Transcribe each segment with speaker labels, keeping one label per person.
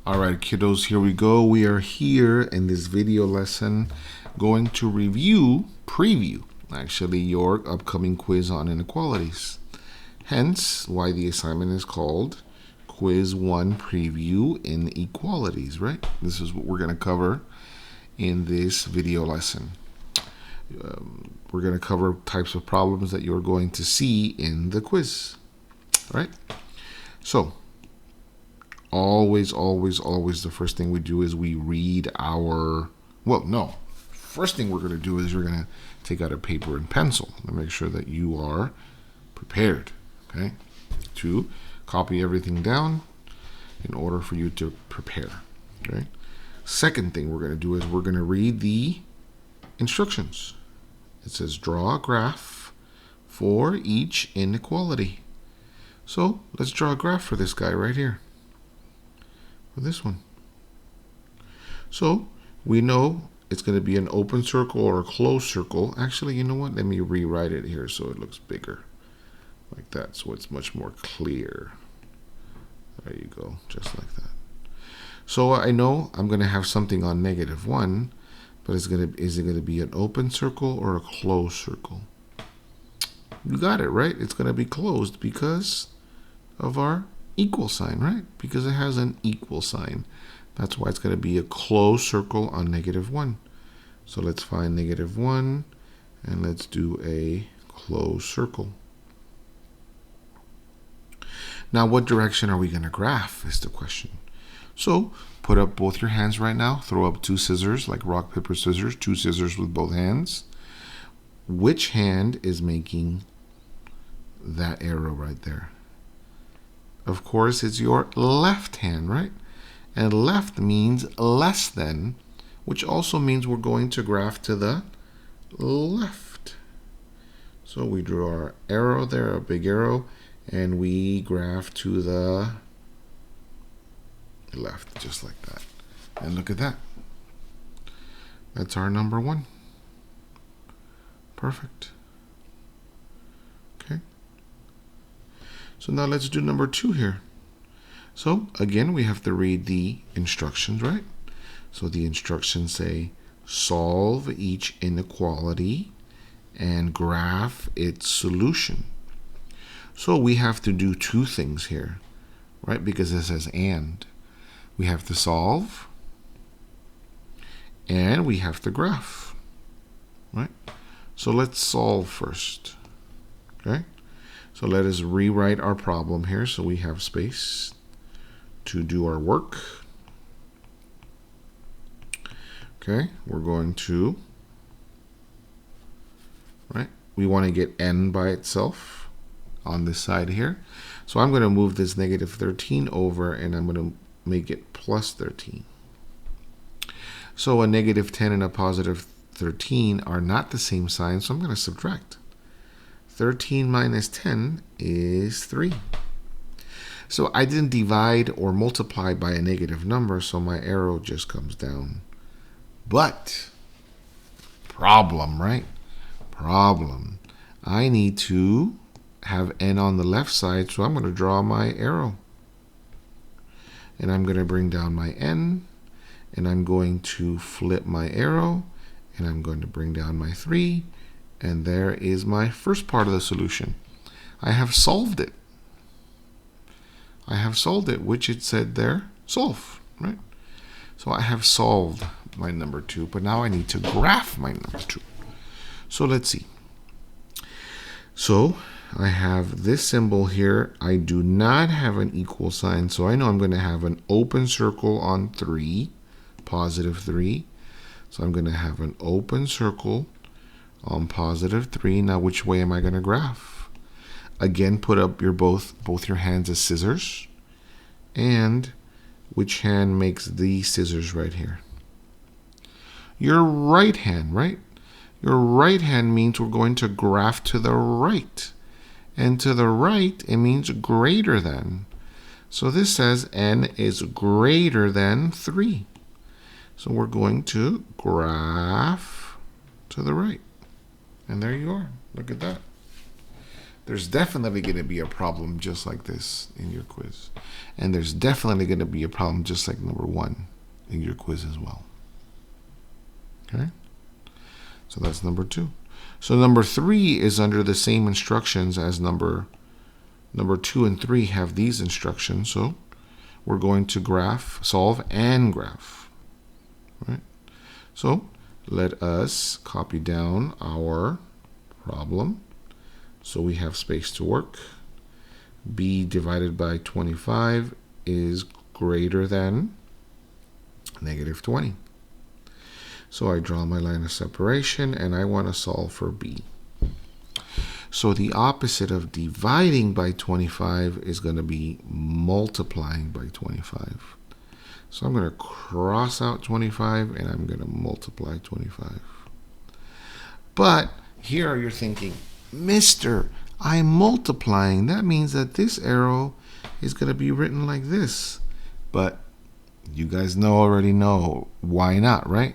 Speaker 1: All right, kiddos, here we go. We are here in this video lesson going to preview, actually, your upcoming quiz on inequalities. Hence, why the assignment is called Quiz 1 Preview Inequalities, right? This is what we're going to cover in this video lesson. We're going to cover types of problems that you're going to see in the quiz, right? So, always the first thing we do is we read our, first thing we're going to do is you're going to take out a paper and pencil to make sure that you are prepared, okay, to copy everything down in order for you to prepare, okay. Second thing we're going to do is we're going to read the instructions. It says draw a graph for each inequality. So let's draw a graph for this guy right here. For this one. So we know it's going to be an open circle or a closed circle. Actually, you know what? Let me rewrite it here so it looks bigger. Like that, so it's much more clear. There you go, just like that. So I know I'm going to have something on -1, but is it going to be an open circle or a closed circle? You got it, right? It's going to be closed because of our equal sign, right? Because it has an equal sign. That's why it's going to be a closed circle on -1. So let's find -1 and let's do a closed circle. Now, what direction are we going to graph is the question. So put up both your hands right now. Throw up 2 scissors, like rock, paper, scissors. 2 scissors with both hands. Which hand is making that arrow right there? Of course, it's your left hand, right? And left means less than, which also means we're going to graph to the left. So we draw our arrow there, a big arrow, and we graph to the left, just like that. And look at that. That's our number 1. Perfect. Okay. So now let's do number 2 here. So again, we have to read the instructions, right? So the instructions say, solve each inequality and graph its solution. So we have to do 2 things here, right? Because it says and. We have to solve and we have to graph, right? So let's solve first, okay? So let us rewrite our problem here so we have space to do our work. Okay, we're going to, right? We want to get n by itself on this side here. So I'm going to move this -13 over and I'm going to make it +13. So a -10 and a +13 are not the same sign, so I'm going to subtract. 13 minus 10 is 3. So I didn't divide or multiply by a negative number, so my arrow just comes down. But, problem, right? Problem. I need to have n on the left side, so I'm going to draw my arrow. And I'm going to bring down my n, and I'm going to flip my arrow, and I'm going to bring down my 3, and there is my first part of the solution. I have solved it. I have solved it, which it said there, solve, right? So I have solved my number 2, but now I need to graph my number 2. So let's see. So I have this symbol here. I do not have an equal sign, so I know I'm going to have an open circle on 3, +3. So I'm going to have an open circle on +3. Now, which way am I going to graph? Again, put up both your hands as scissors. And which hand makes the scissors right here? Your right hand, right? Your right hand means we're going to graph to the right. And to the right, it means greater than. So this says n is greater than 3. So we're going to graph to the right. And there you are. Look at that. there's definitely going to be a problem just like this in your quiz. And there's definitely going to be a problem just like number 1 in your quiz as well. Okay? So that's number 2. So number 3 is under the same instructions as number 2 and 3 have these instructions. So we're going to solve and graph. Right? So let us copy down our problem. So we have space to work. B divided by 25 is greater than negative 20. So I draw my line of separation, and I want to solve for B. So the opposite of dividing by 25 is going to be multiplying by 25. So I'm going to cross out 25, and I'm going to multiply 25. But here you're thinking, Mister, I'm multiplying. That means that this arrow is going to be written like this. But you guys already know why not, right?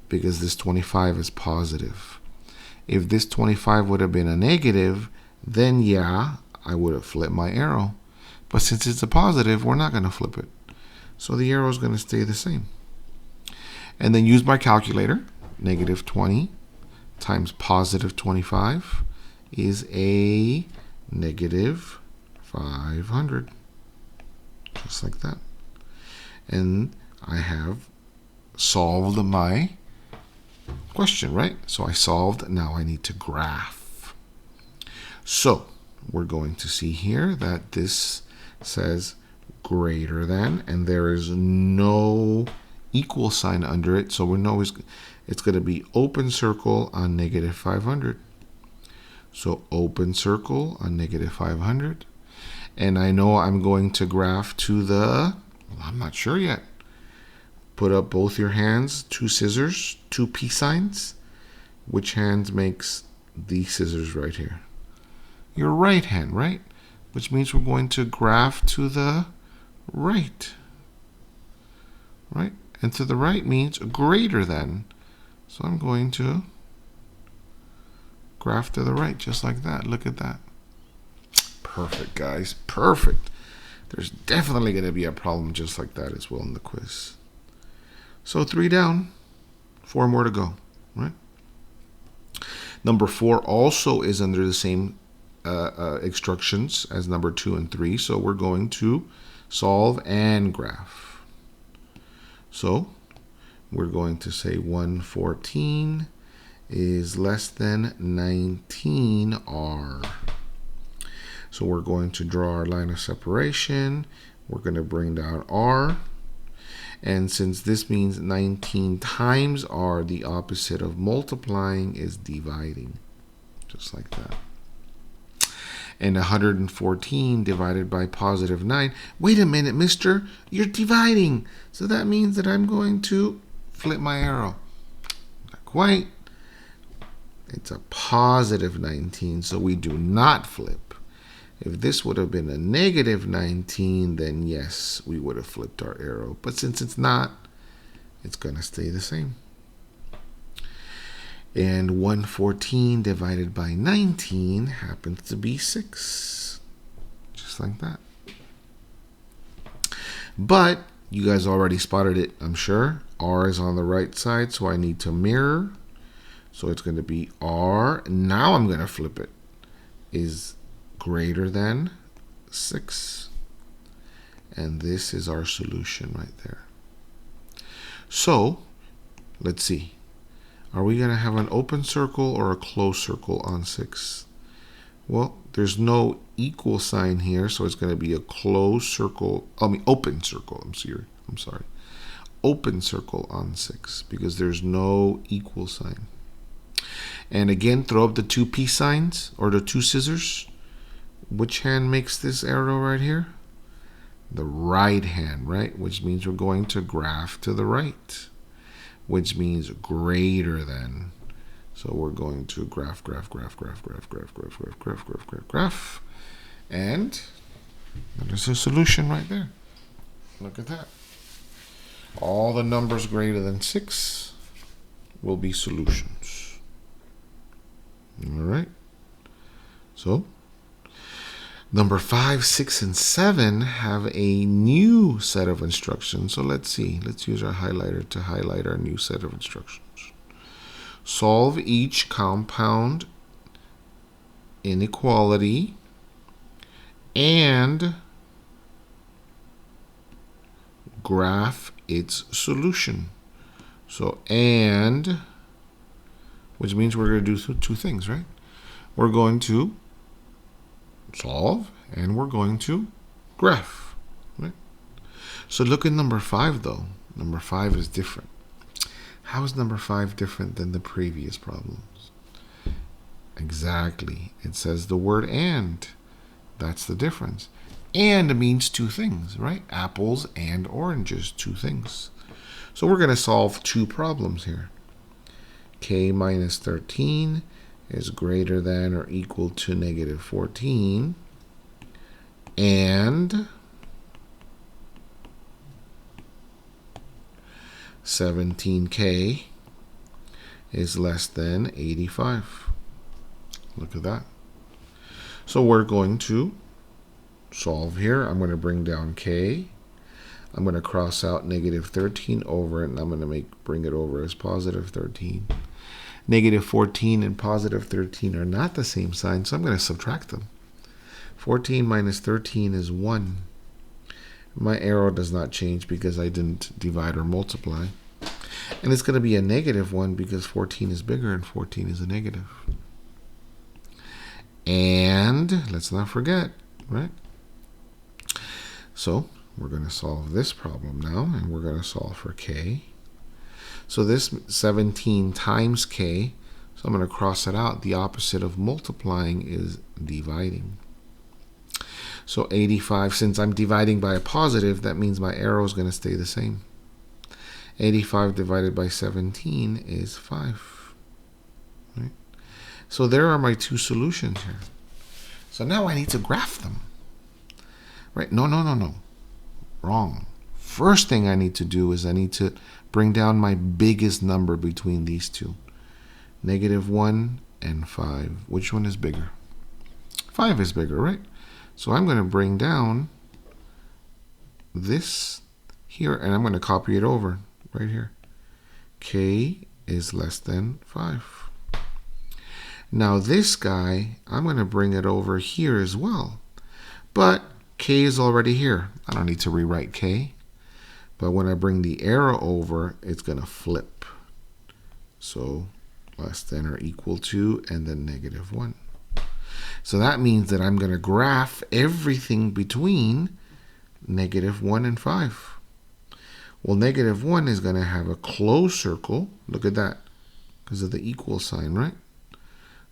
Speaker 1: Because this 25 is positive. If this 25 would have been a negative, then yeah, I would have flipped my arrow. But since it's a positive, we're not going to flip it. So the arrow is going to stay the same. And then use my calculator. Negative 20 times positive 25 is a negative 500. Just like that. And I have solved my question, right? So I solved. Now I need to graph. So we're going to see here that this says greater than, and there is no equal sign under it. So we know it's going to be open circle on negative 500. So open circle on negative 500. And I know I'm going to graph to the, I'm not sure yet. Put up both your hands, 2 scissors, 2 peace signs. Which hand makes the scissors right here? Your right hand, right? Which means we're going to graph to the right. Right? And to the right means greater than. So I'm going to graph to the right just like that. Look at that. Perfect, guys. Perfect. There's definitely going to be a problem just like that as well in the quiz. So 3 down, 4 more to go, right? Number 4 also is under the same instructions as number 2 and 3. So we're going to solve and graph. So we're going to say 114 is less than 19R. So we're going to draw our line of separation. We're going to bring down R. And since this means 19 times R, the opposite of multiplying is dividing. Just like that. And 114 divided by positive 9. Wait a minute, mister. You're dividing. So that means that I'm going to flip my arrow. Not quite. It's a positive 19, so we do not flip. If this would have been a negative 19, then yes, we would have flipped our arrow. But since it's not, it's going to stay the same. And 114 divided by 19 happens to be 6. Just like that. But you guys already spotted it, I'm sure. R is on the right side, so I need to mirror. So it's going to be R. Now I'm going to flip it. Is greater than 6. And this is our solution right there. So let's see. Are we going to have an open circle or a closed circle on 6? Well, there's no equal sign here, so it's going to be a closed circle. Open circle. I'm sorry. Open circle on 6 because there's no equal sign. And again, throw up the 2 peace signs or the 2 scissors. Which hand makes this arrow right here? The right hand, right? Which means we're going to graph to the right, which means greater than. So we're going to graph. And there's a solution right there. Look at that. All the numbers greater than 6 will be solutions. All right. So Number 5, 6, and 7 have a new set of instructions. So let's see. Let's use our highlighter to highlight our new set of instructions. Solve each compound inequality and graph its solution. So and, which means we're going to do two things, right? We're going to solve and we're going to graph, right? So look at number 5 though. Number 5 is different. How is number 5 different than the previous problems? Exactly. It says the word and. That's the difference. And means two things, right? Apples and oranges, two things. So we're going to solve two problems here. K minus 13 is greater than or equal to negative 14. And 17K is less than 85. Look at that. So we're going to solve here. I'm going to bring down K. I'm going to cross out negative 13 over it, and I'm going to bring it over as positive 13. Negative 14 and positive 13 are not the same sign, so I'm going to subtract them. 14 minus 13 is 1. My arrow does not change because I didn't divide or multiply. And it's going to be a negative 1 because 14 is bigger and 14 is a negative. And let's not forget, right? So we're going to solve this problem now, and we're going to solve for K. So this 17 times K, so I'm going to cross it out. The opposite of multiplying is dividing. So 85, since I'm dividing by a positive, that means my arrow is going to stay the same. 85 divided by 17 is 5. Right? So there are my two solutions here. So now I need to graph them. Right? No. Wrong. First thing I need to do is I need to bring down my biggest number between these two. Negative 1 and 5. Which one is bigger? 5 is bigger, right? So I'm going to bring down this here, and I'm going to copy it over right here. K is less than 5. Now this guy, I'm going to bring it over here as well. But K is already here. I don't need to rewrite K. But when I bring the arrow over, it's going to flip. So less than or equal to, and then negative 1. So that means that I'm going to graph everything between negative 1 and 5. Well, negative 1 is going to have a closed circle. Look at that, because of the equal sign, right?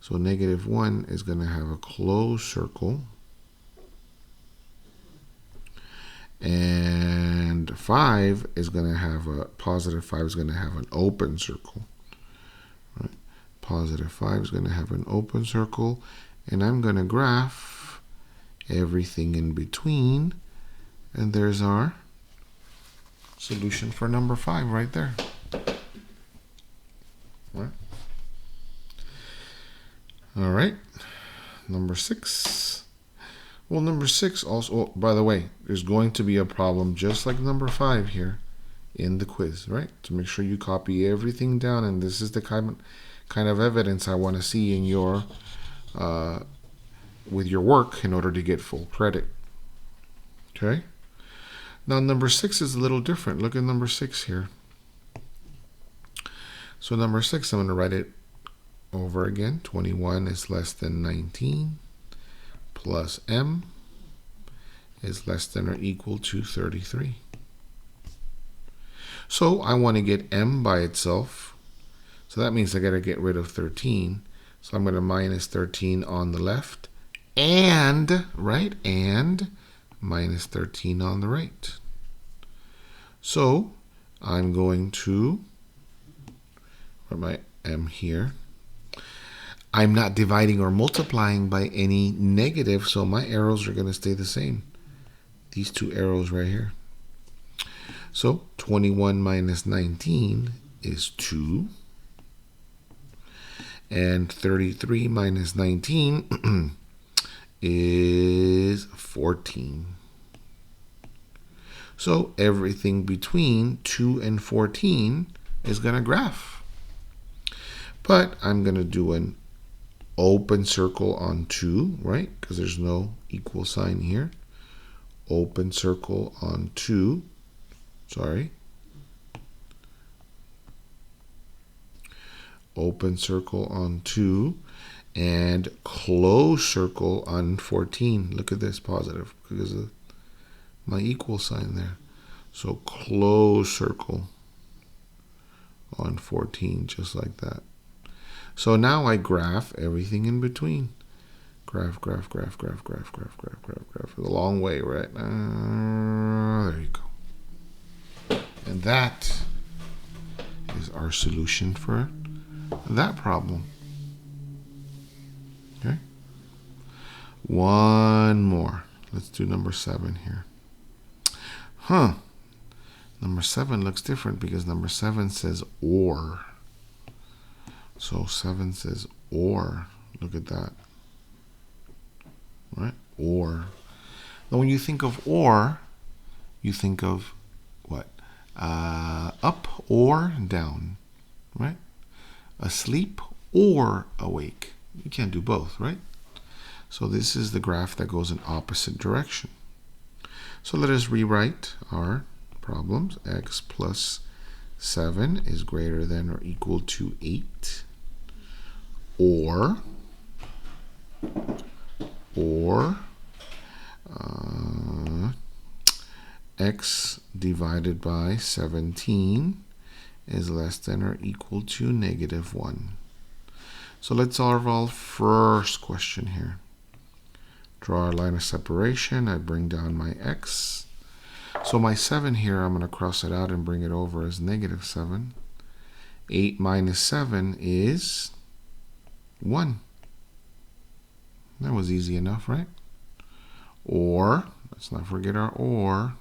Speaker 1: So negative 1 is going to have a closed circle. And 5 is going to have a positive 5 is going to have an open circle. Right? Positive 5 is going to have an open circle. And I'm going to graph everything in between. And there's our solution for number 5 right there. Right? All right. Number 6. Well, number 6 also, oh, by the way, there's going to be a problem just like number 5 here in the quiz, right? To make sure you copy everything down, and this is the kind of evidence I want to see in your with your work in order to get full credit. Okay? Now number 6 is a little different. Look at number 6 here. So number 6, I'm going to write it over again. 21 is less than 19. Plus m is less than or equal to 33. So I want to get m by itself. So that means I got to get rid of 13. So I'm going to minus 13 on the left and, right, and minus 13 on the right. So I'm going to put my m here. I'm not dividing or multiplying by any negative, so my arrows are going to stay the same. These two arrows right here. So 21 minus 19 is 2. And 33 minus 19 is 14. So everything between 2 and 14 is going to graph. But I'm going to do an open circle on 2, right? Because there's no equal sign here. Open circle on 2. Sorry. Open circle on 2. And close circle on 14. Look at this, positive, because of my equal sign there. So close circle on 14, just like that. So now I graph everything in between. Graph, graph, graph, graph, graph, graph, graph, graph, graph. A long way, right? There you go. And that is our solution for that problem. Okay. One more. Let's do number 7 here. Number 7 looks different because number 7 says or. So 7 says or. Look at that. Right? Or. Now when you think of or, you think of what? Up or down. Right? Asleep or awake. You can't do both, right? So this is the graph that goes in opposite direction. So let us rewrite our problems. X plus 7 is greater than or equal to 8. Or x divided by 17 is less than or equal to -1. So let's solve our first question here. Draw a line of separation. I bring down my x. So my 7 here, I'm going to cross it out and bring it over as -7. 8 minus 7 is 1. That was easy enough, right? Or, let's not forget our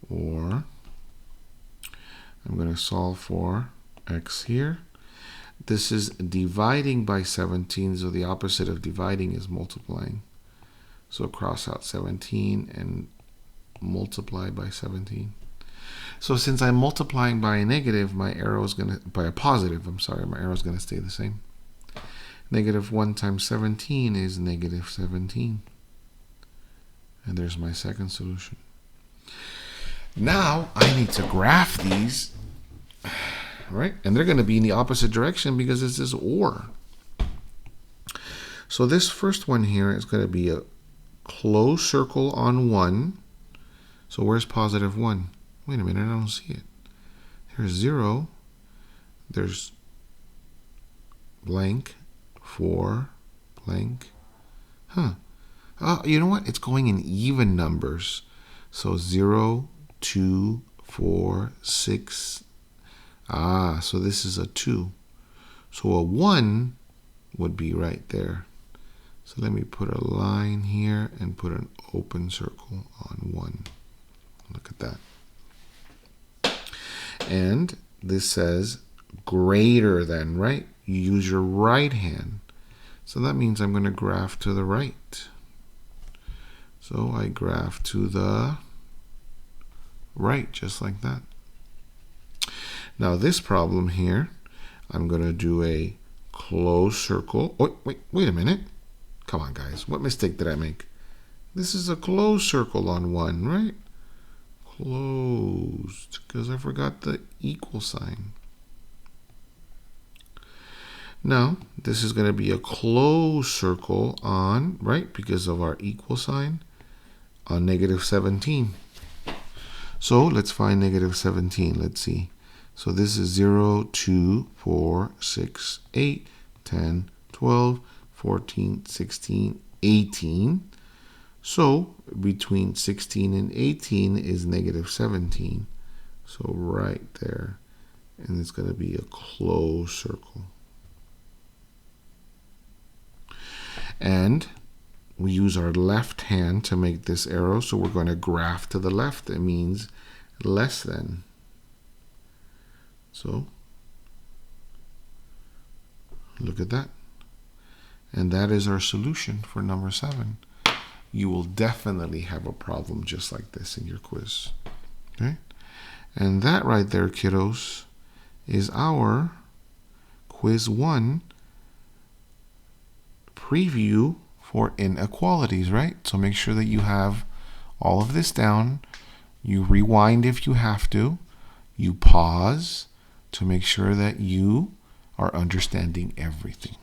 Speaker 1: or I'm going to solve for x here. This is dividing by 17, so the opposite of dividing is multiplying. So cross out 17 and multiply by 17. So since I'm multiplying by a negative, my arrow is going to, by a positive, I'm sorry, my arrow is going to stay the same. -1 times 17 is -17. And there's my second solution. Now I need to graph these, right? And they're going to be in the opposite direction because it's this or. So this first one here is going to be a closed circle on 1. So where's +1? Wait a minute, I don't see it. Here's 0. There's blank, 4, blank. You know what? It's going in even numbers. So 0, 2, 4, 6. So this is a 2. So a 1 would be right there. So let me put a line here and put an open circle on 1. Look at that. And this says greater than, right? You use your right hand. So that means I'm going to graph to the right. So I graph to the right, just like that. Now this problem here, I'm going to do a closed circle. Oh, wait a minute. Come on, guys. What mistake did I make? This is a closed circle on 1, right? Closed, because I forgot the equal sign. Now, this is going to be a closed circle on, right, because of our equal sign, on -17. So let's find -17. Let's see. So this is 0, 2, 4, 6, 8, 10, 12, 14, 16, 18. So between 16 and 18 is -17. So right there. And it's going to be a closed circle. And we use our left hand to make this arrow. So we're going to graph to the left. It means less than. So look at that. And that is our solution for number 7. You will definitely have a problem just like this in your quiz. Okay? And that right there, kiddos, is our quiz 1 preview for inequalities, right? So make sure that you have all of this down. You rewind if you have to. You pause to make sure that you are understanding everything.